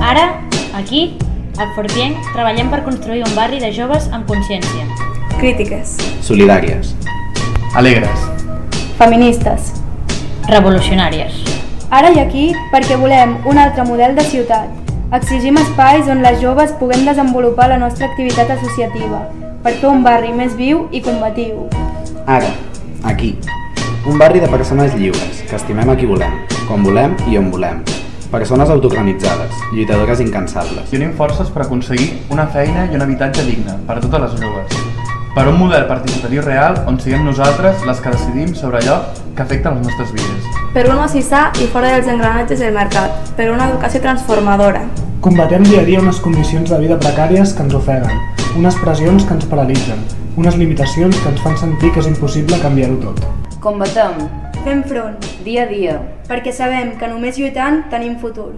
Ara, aquí, a Fortienc, treballem per construir un barri de joves amb consciència. Crítiques. Solidàries. Alegres. Feministes. Revolucionàries. Ara i aquí perquè volem un altre model de ciutat. Exigim espais on les joves puguem desenvolupar la nostra activitat associativa per fer un barri més viu i combatiu. Ara, aquí. Un barri de persones lliures, que estimem a qui volem, quan volem i on volem. Persones autoorganitzades, lluitadores incansables. I unim forces per aconseguir una feina i un habitatge digne per a totes les joves. Per un model participatiu real on siguem nosaltres les que decidim sobre allò que afecta les nostres vides. Per un oci sa i fora dels engranatges del mercat. Per una educació transformadora. Combatem dia a dia unes condicions de vida precàries que ens ofeguen, unes pressions que ens paralitzen, unes limitacions que ens fan sentir que és impossible canviar-ho tot. Combatem. Fem front. Dia a dia. Perquè sabem que només lluitant tenim futur.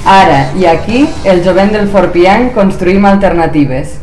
Ara i aquí, el jovent del Fortienc construïm alternatives.